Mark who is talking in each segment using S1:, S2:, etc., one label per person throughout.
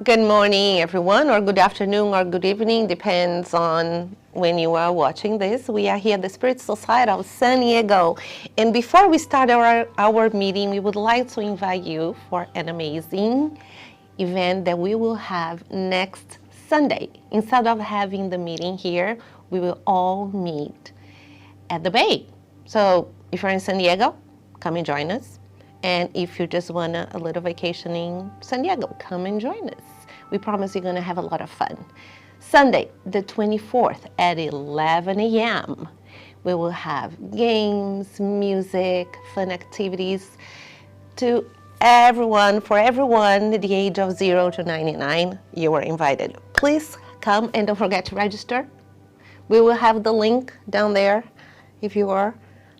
S1: Good morning, everyone, or good afternoon, or good evening, depends on when you are watching this. We are here at the Spirit Society of San Diego. And before we start our meeting, we would like to invite you for an amazing event that we will have next Sunday. Instead of having the meeting here, we will all meet at the Bay. So if you're in San Diego, come and join us. And if you just want a little vacation in San Diego, come and join us. We promise you're going to have a lot of fun. Sunday, the 24th at 11 a.m., we will have games, music, fun activities to everyone. For everyone the age of 0 to 99, you are invited. Please come and don't forget to register. We will have the link down there if you are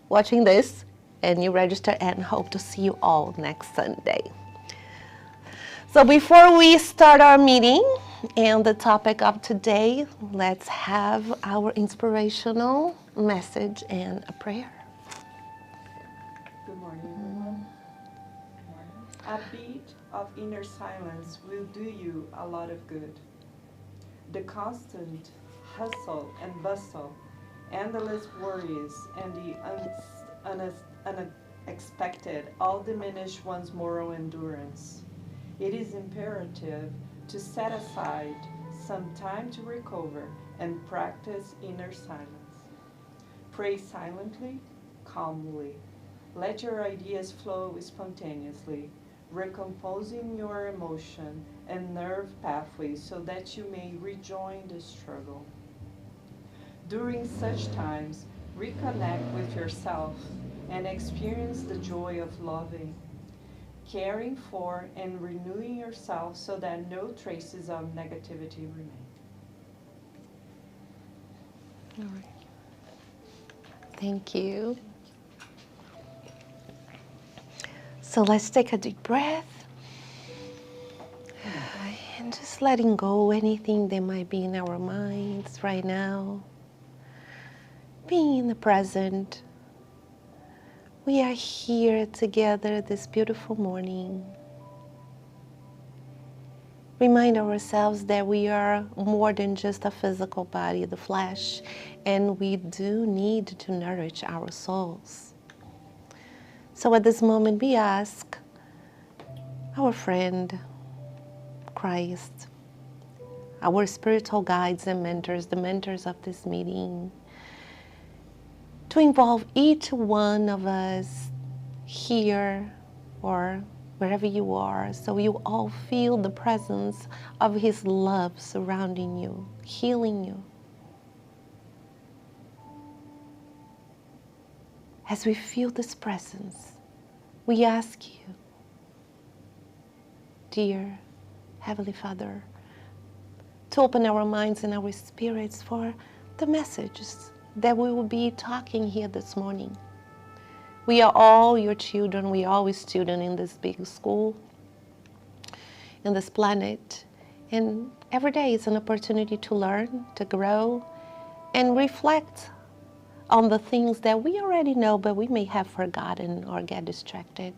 S1: watching this. And you register, and hope to see you all next Sunday. So before we start our meeting and the topic of today, let's have our inspirational message and a prayer.
S2: Good morning, everyone. A beat of inner silence will do you a lot of good. The constant hustle and bustle, endless worries, and the unexpected all diminish one's moral endurance. It is imperative to set aside some time to recover and practice inner silence. Pray silently, calmly. Let your ideas flow spontaneously, recomposing your emotion and nerve pathways so that you may rejoin the struggle. During such times, reconnect with yourself and experience the joy of loving, caring for and renewing yourself so that no traces of negativity remain.
S1: All right. Thank you. So let's take a deep breath and just letting go anything that might be in our minds right now. Being in the present. We are here together this beautiful morning. Remind ourselves that we are more than just a physical body, the flesh, and we do need to nourish our souls. So at this moment, we ask our friend, Christ, our spiritual guides and mentors, the mentors of this meeting, to involve each one of us here or wherever you are, so you all feel the presence of His love surrounding you, healing you. As we feel this presence, we ask you, dear Heavenly Father, to open our minds and our spirits for the messages that we will be talking here this morning. We are all your children. We are always students in this big school, in this planet. And every day is an opportunity to learn, to grow, and reflect on the things that we already know, but we may have forgotten or get distracted.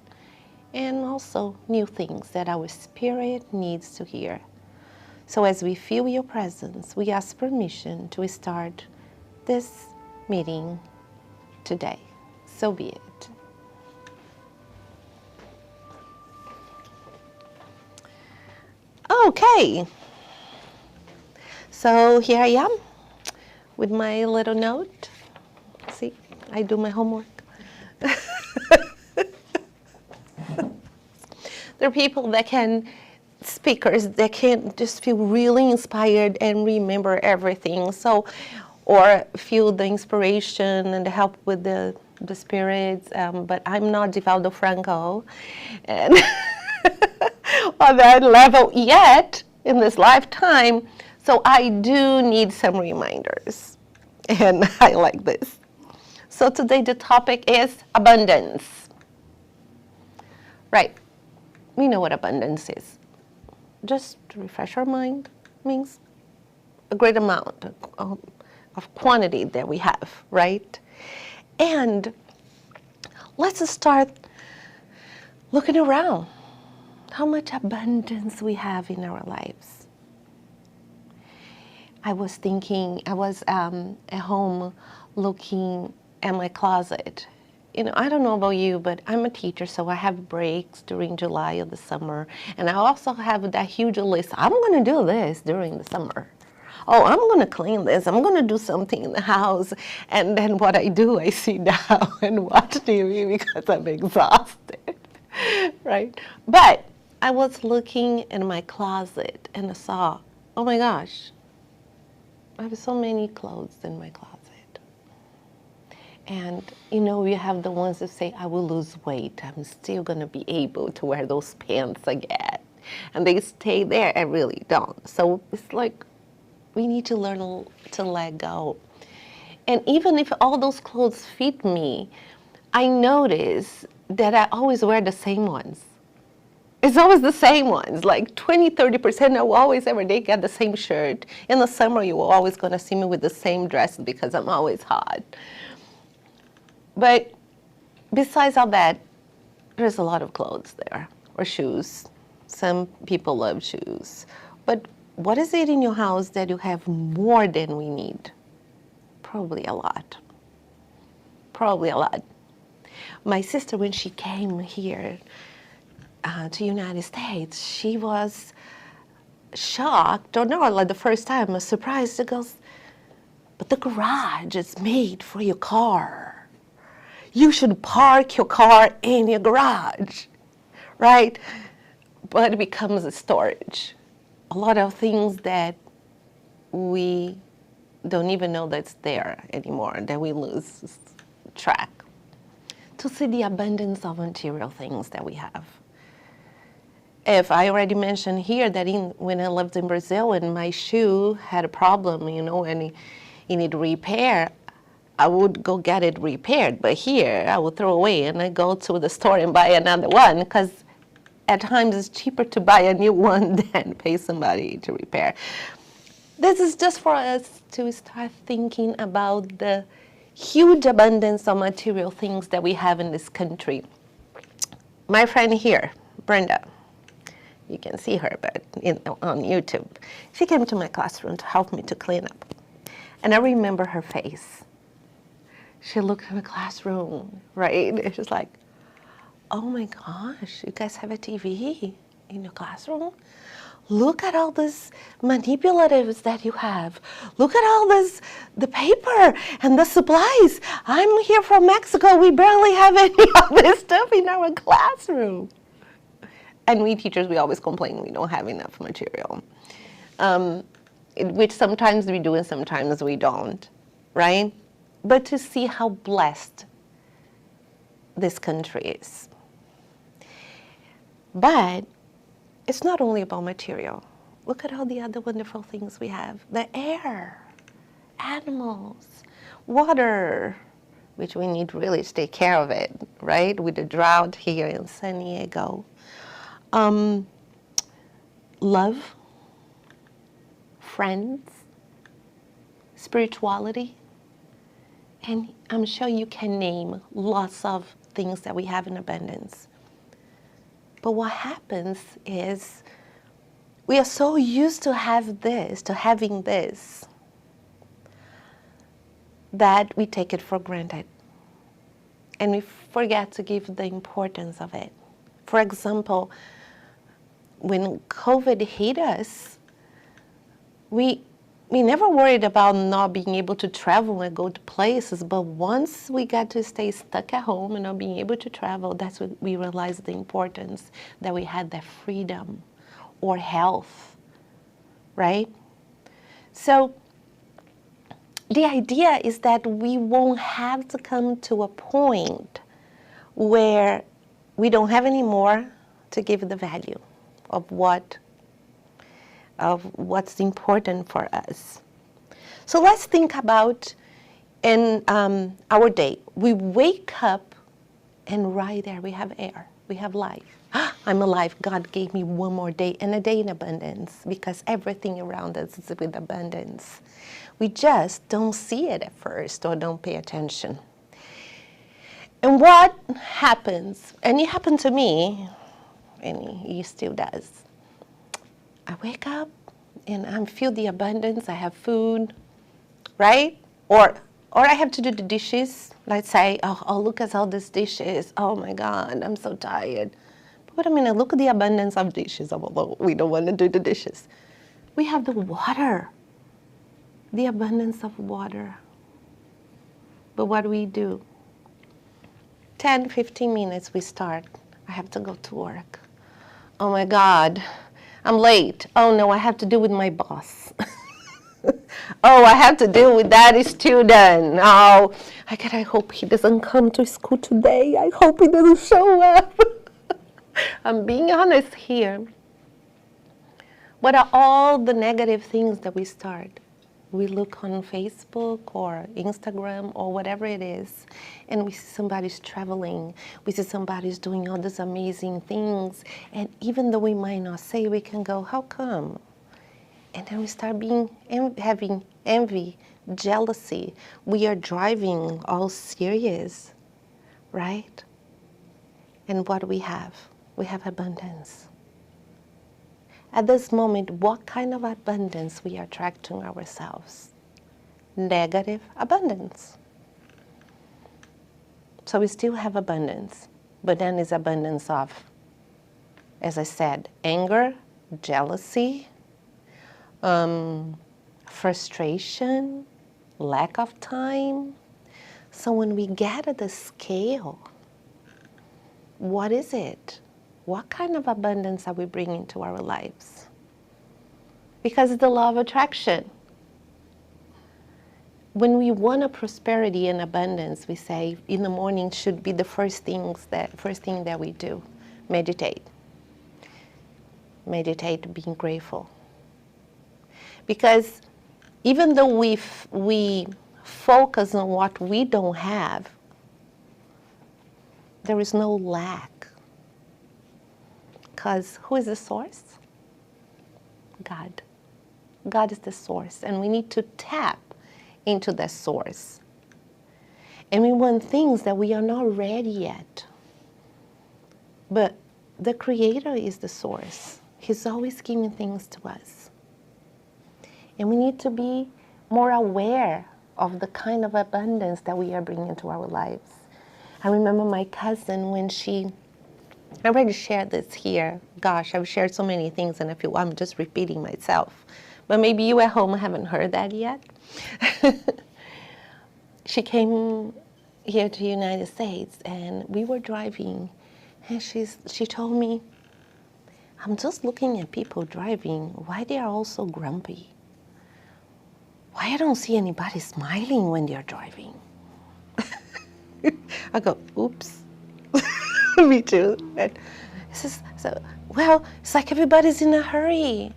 S1: And also new things that our spirit needs to hear. So as we feel your presence, we ask permission to start this meeting today. So be it. Okay. So here I am with my little note. See, I do my homework. There are people that can, speakers that can just feel really inspired and remember everything. So, or feel the inspiration and the help with the spirits, but I'm not Divaldo Franco and on that level yet in this lifetime, so I do need some reminders, and I like this. So today the topic is abundance. Right, we know what abundance is. Just to refresh our mind, means a great amount of quantity that we have, right? And let's start looking around. how much abundance we have in our lives. I was thinking, I was at home looking at my closet. You know, I don't know about you, but I'm a teacher, so I have breaks during July or the summer. And I also have that huge list. I'm going to do this during the summer. Oh, I'm going to clean this. I'm going to do something in the house. And then what I do, I sit down and watch TV because I'm exhausted, right? But I was looking in my closet and I saw, oh my gosh, I have so many clothes in my closet. And, you know, you have the ones that say, I will lose weight. I'm still going to be able to wear those pants again. And they stay there. I really don't. So it's like we need to learn to let go. And even if all those clothes fit me, I notice that I always wear the same ones. It's always the same ones, like 20, 30%. I will always every day get the same shirt. In the summer, you are always going to see me with the same dress because I'm always hot. But besides all that, there's a lot of clothes there, or shoes. Some people love shoes. But what is it in your house that you have more than we need? Probably a lot. Probably a lot. My sister, when she came here to United States, she was shocked, or not like the first time, surprised. She goes, but the garage is made for your car. You should park your car in your garage, right? But it becomes a storage. A lot of things that we don't even know that's there anymore, that we lose track. To see the abundance of material things that we have. If I already mentioned here that when I lived in Brazil and my shoe had a problem, you know, and it needed repair, I would go get it repaired. But here, I would throw away and I go to the store and buy another one because at times it's cheaper to buy a new one than pay somebody to repair. This is just for us to start thinking about the huge abundance of material things that we have in this country. My friend here, Brenda, you can see her but on YouTube, she came to my classroom to help me to clean up. And I remember her face. She looked in the classroom, right? And she's like, oh my gosh, you guys have a TV in your classroom? Look at all these manipulatives that you have. Look at all this, the paper and the supplies. I'm here from Mexico. We barely have any of this stuff in our classroom. And we teachers, we always complain we don't have enough material, which sometimes we do and sometimes we don't, right? But to see how blessed this country is. But it's not only about material. Look at all the other wonderful things we have. The air, animals, water, which we need really to take care of it, right? With the drought here in San Diego. Love, friends, spirituality, and I'm sure you can name lots of things that we have in abundance. But what happens is we are so used to having this, that we take it for granted. And we forget to give the importance of it. For example, when COVID hit us, we never worried about not being able to travel and go to places, but once we got to stay stuck at home and not being able to travel, that's when we realized the importance that we had that freedom or health, right? So the idea is that we won't have to come to a point where we don't have any more to give the value of what's important for us. So let's think about in our day. We wake up and right there we have air, we have life. I'm alive, God gave me one more day and a day in abundance because everything around us is with abundance. We just don't see it at first or don't pay attention. And what happens, and it happened to me, and he still does. I wake up and I feel the abundance. I have food, right? Or I have to do the dishes. Let's say, oh, look at all these dishes. Oh my God, I'm so tired. But wait a minute, look at the abundance of dishes. Although we don't want to do the dishes. We have the water, the abundance of water. But what do we do? 10, 15 minutes we start. I have to go to work. Oh my God, I'm late. Oh no, I have to deal with my boss. Oh, I have to deal with that student. Oh, I hope he doesn't come to school today. I hope he doesn't show up. I'm being honest here. What are all the negative things that we start? We look on Facebook or Instagram or whatever it is, and we see somebody's traveling. We see somebody's doing all these amazing things. And even though we might not say, we can go, how come? And then we start having envy, jealousy. We are driving all serious, right? And what do we have? We have abundance. At this moment, what kind of abundance we are attracting ourselves? Negative abundance. So we still have abundance, but then it's abundance of, as I said, anger, jealousy, frustration, lack of time. So when we get at the scale, what is it? What kind of abundance are we bringing to our lives? Because it's the law of attraction. When we want a prosperity and abundance, we say in the morning should be the first thing that we do. Meditate. Meditate, being grateful. Because even though we focus on what we don't have, there is no lack. Because who is the source? God. God is the source, and we need to tap into that source. And we want things that we are not ready yet. But the Creator is the source. He's always giving things to us. And we need to be more aware of the kind of abundance that we are bringing to our lives. I remember my cousin when I already shared this here. Gosh, I've shared so many things and I feel I'm just repeating myself. But maybe you at home haven't heard that yet. She came here to the United States and we were driving and she told me, I'm just looking at people driving, why they are all so grumpy? Why I don't see anybody smiling when they're driving? I go, oops. Me too. And well, it's like everybody's in a hurry.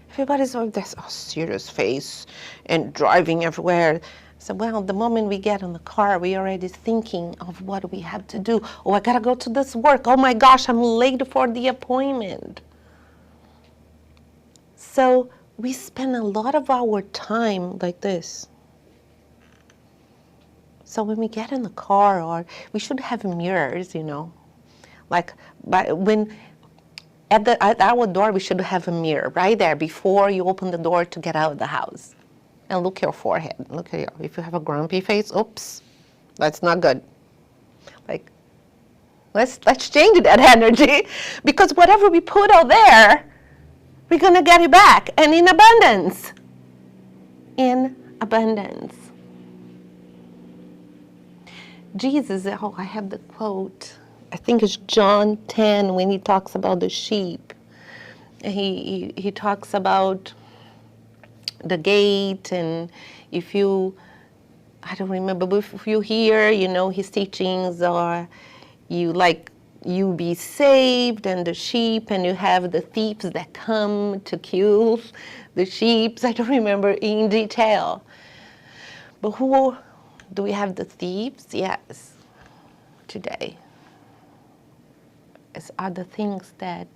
S1: Everybody's with this serious face and driving everywhere. So, well, the moment we get in the car, we're already thinking of what we have to do. Oh, I gotta go to this work. Oh my gosh, I'm late for the appointment. So we spend a lot of our time like this. So when we get in the car, or we should have mirrors, like at our door, we should have a mirror right there before you open the door to get out of the house. And look at your forehead. Look at if you have a grumpy face, oops, that's not good. Like, let's change that energy, because whatever we put out there, we're gonna get it back, and in abundance. In abundance. Jesus, I have the quote. I think it's John 10 when he talks about the sheep. He talks about the gate, and I don't remember, but if you hear, his teachings, or you be saved and the sheep, and you have the thieves that come to kill the sheep. I don't remember in detail. But who do we have? The thieves? Yes, today. It's other things that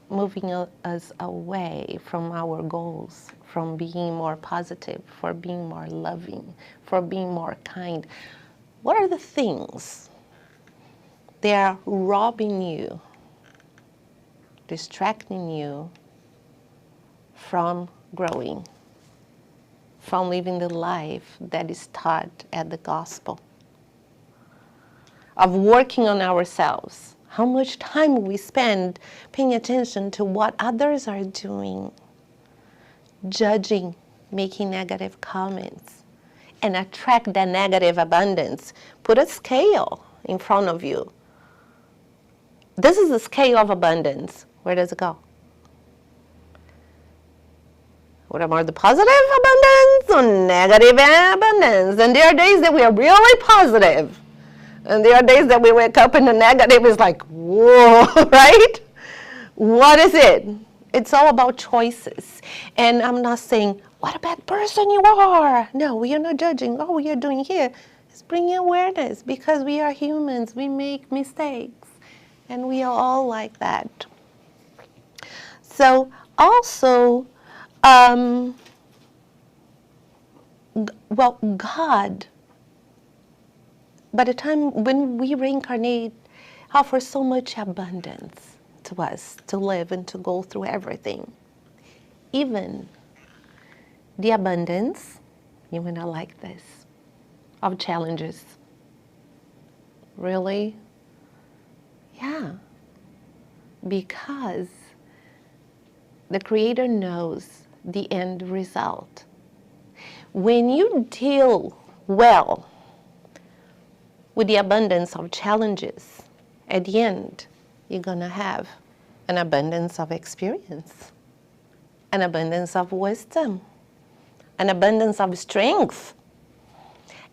S1: moving us away from our goals, from being more positive, for being more loving, for being more kind. What are the things that are robbing you distracting you from growing, from living the life that is taught at the gospel, of working on ourselves. How much time we spend paying attention to what others are doing, judging, making negative comments, and attract that negative abundance. Put a scale in front of you. This is the scale of abundance. Where does it go? What about the positive abundance or negative abundance? And there are days that we are really positive. And there are days that we wake up and the negative is like, whoa, right? What is it? It's all about choices. And I'm not saying, what a bad person you are. No, we are not judging. All we are doing here is bringing awareness, because we are humans. We make mistakes. And we are all like that. So also, God, by the time when we reincarnate, offers so much abundance to us to live and to go through everything. Even the abundance, you may not like this, of challenges. Really? Yeah. Because the Creator knows the end result. When you deal well with the abundance of challenges, at the end, you're going to have an abundance of experience, an abundance of wisdom, an abundance of strength,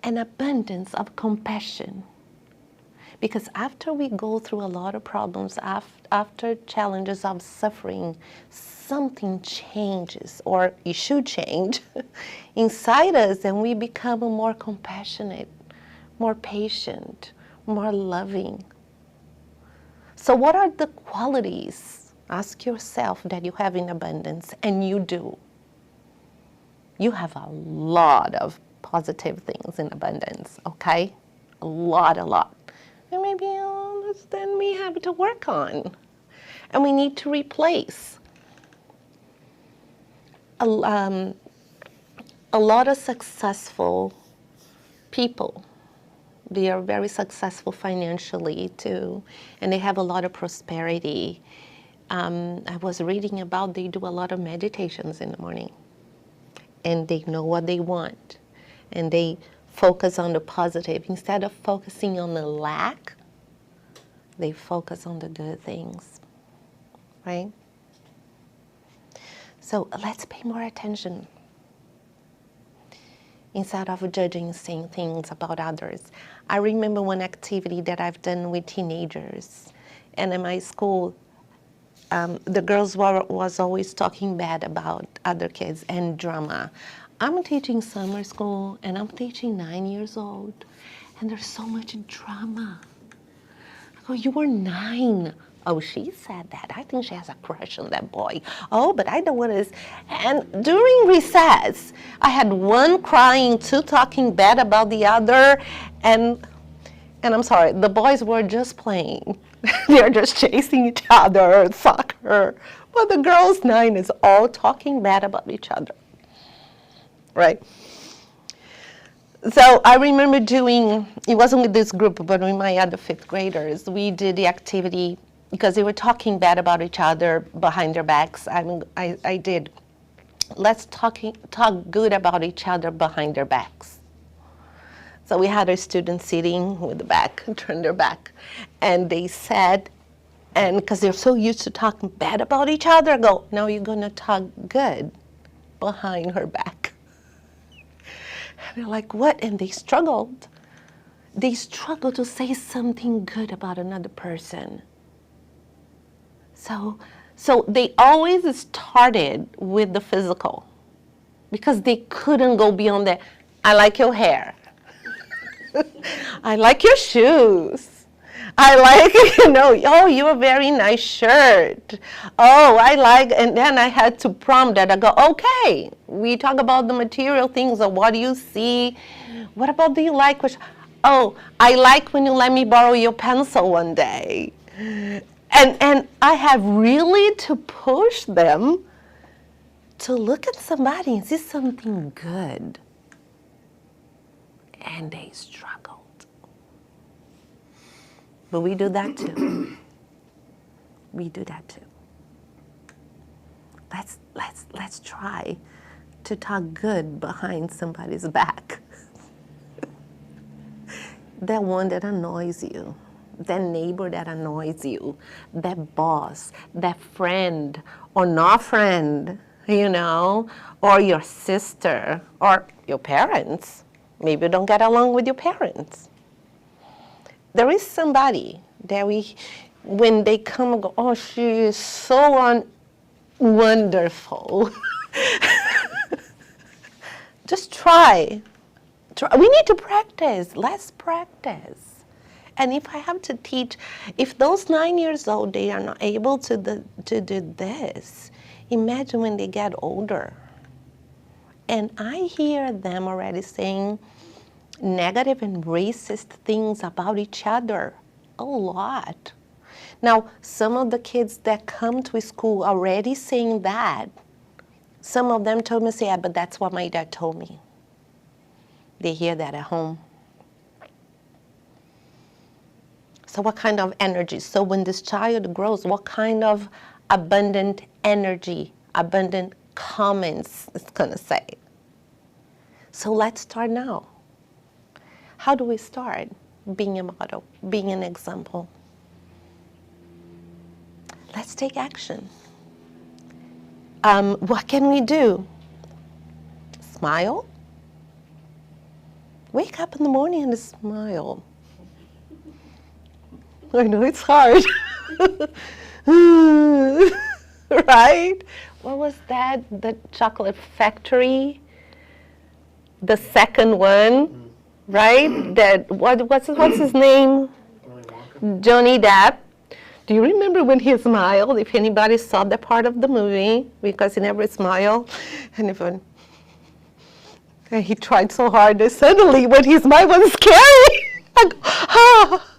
S1: an abundance of compassion. Because after we go through a lot of problems, after challenges of suffering, something changes, or it should change, inside us, and we become more compassionate, more patient, more loving. So what are the qualities, ask yourself, that you have in abundance? And you do. You have a lot of positive things in abundance, okay? A lot. And maybe then we have to work on. And we need to replace. A lot of successful people, they are very successful financially too, and they have a lot of prosperity. I was reading about they do a lot of meditations in the morning, and they know what they want, and they focus on the positive. Instead of focusing on the lack, they focus on the good things, right? So let's pay more attention instead of judging, saying things about others. I remember one activity that I've done with teenagers, and in my school, the girls was always talking bad about other kids and drama. I'm teaching summer school, and I'm teaching 9 years old, and there's so much drama. I go, you were 9. Oh, she said that. I think she has a crush on that boy. Oh, but I don't want to. And during recess, I had one crying, two talking bad about the other, and I'm sorry, the boys were just playing. They're just chasing each other, soccer. But the girls, 9, is all talking bad about each other, right? So I remember doing, it wasn't with this group, but with my other 5th graders, we did the activity because they were talking bad about each other behind their backs. I did, let's talk good about each other behind their backs. So we had our students sitting with the back, turned their back, and they said, and because they're so used to talking bad about each other, go, now you're going to talk good behind her back. And they're like, what? And they struggled. They struggled to say something good about another person. So they always started with the physical because they couldn't go beyond that. I like your hair. I like your shoes. I like, oh, you have a very nice shirt. Oh, I like, and then I had to prompt that. I go, okay, we talk about the material things of what do you see? What about do you like? Oh, I like when you let me borrow your pencil one day. And I have really to push them to look at somebody and see something good. And they struggled. But we do that too. We do that too. Let's try to talk good behind somebody's back. That one that annoys you, that neighbor that annoys you, that boss, that friend or not friend, you know, or your sister or your parents. Maybe you don't get along with your parents. There is somebody that when they come and go, oh, she is so wonderful. Just try. We need to practice. Let's practice. And if I have to teach, if those 9 years old, they are not able to do this, imagine when they get older. And I hear them already saying negative and racist things about each other a lot. Now, some of the kids that come to school already saying that, some of them told me, say, yeah, but that's what my dad told me. They hear that at home. So what kind of energy? So when this child grows, what kind of abundant energy, abundant comments it's going to say? So let's start now. How do we start? Being a model, being an example. Let's take action. What can we do? Smile. Wake up in the morning and smile. I know it's hard. Right? What was that? The chocolate factory? The second one, right? That what's his name? Johnny Depp. Do you remember when he smiled? If anybody saw that part of the movie, because he never smiled, and he tried so hard that suddenly when he smiled was scary. I go, ah.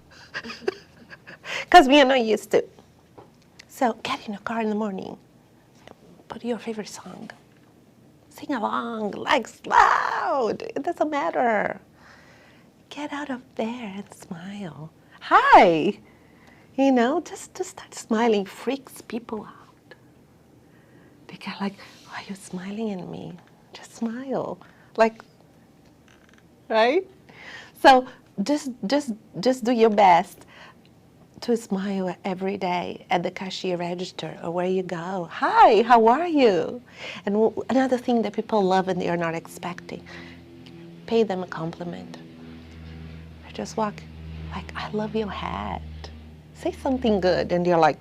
S1: Because we are not used to. So get in a car in the morning, put your favorite song, sing along, legs loud, it doesn't matter. Get out of there and smile. Hi. You know, just start smiling, freaks people out. They get like, why are you smiling at me? Just smile. Like, right? So just do your best to smile every day at the cashier register or where you go. Hi, how are you? And another thing that people love and they are not expecting, pay them a compliment. Or just walk, like, I love your hat. Say something good, and you're like,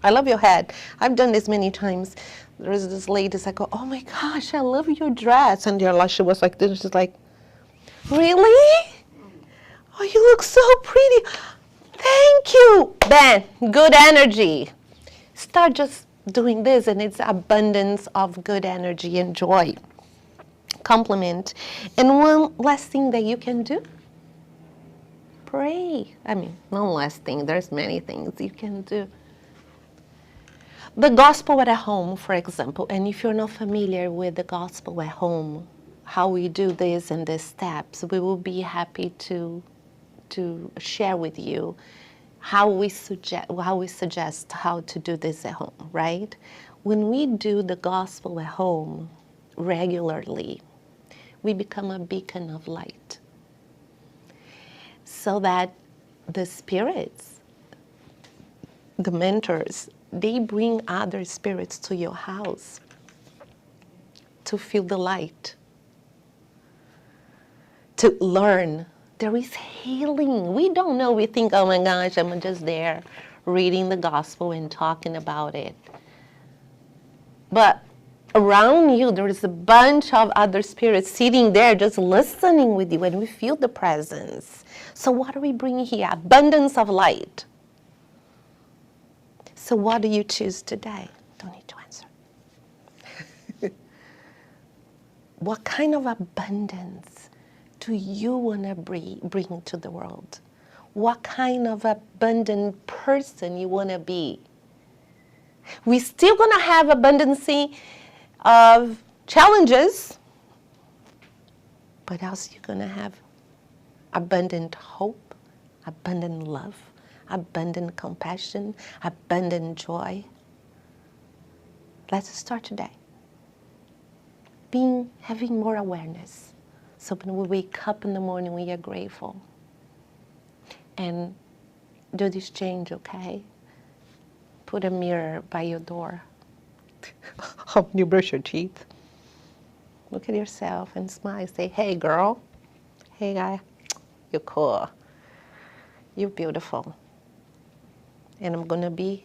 S1: I love your hat. I've done this many times. There's this lady, I go, oh my gosh, I love your dress. And she was like this, she's like, really? Oh, you look so pretty. Thank you. Ben, good energy. Start just doing this, and it's abundance of good energy and joy. Compliment. And one last thing that you can do, pray. I mean, one last thing, there's many things you can do. The gospel at home, for example, and if you're not familiar with the gospel at home, how we do this and the steps, we will be happy to share with you how we suggest how to do this at home, right? When we do the gospel at home regularly, we become a beacon of light. So that the spirits, the mentors, they bring other spirits to your house to feel the light, to learn. There is healing. We don't know. We think, oh my gosh, I'm just there reading the gospel and talking about it. But around you, there is a bunch of other spirits sitting there just listening with you, and we feel the presence. So what are we bringing here? Abundance of light. So what do you choose today? Don't need to answer. What kind of abundance do you want to bring to the world? what kind of abundant person you want to be. We're still going to have abundance of challenges, but also you're going to have abundant hope, abundant love, abundant compassion, abundant joy. Let's start today. Having more awareness. So when we wake up in the morning, we are grateful. And do this change, okay? Put a mirror by your door. When you brush your teeth. Look at yourself and smile. Say, hey, girl. Hey, guy. You're cool. You're beautiful. And I'm going to be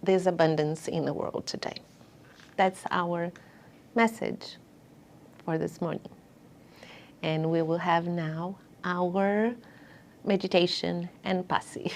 S1: this abundance in the world today. That's our message for this morning. And we will have now our meditation and passe.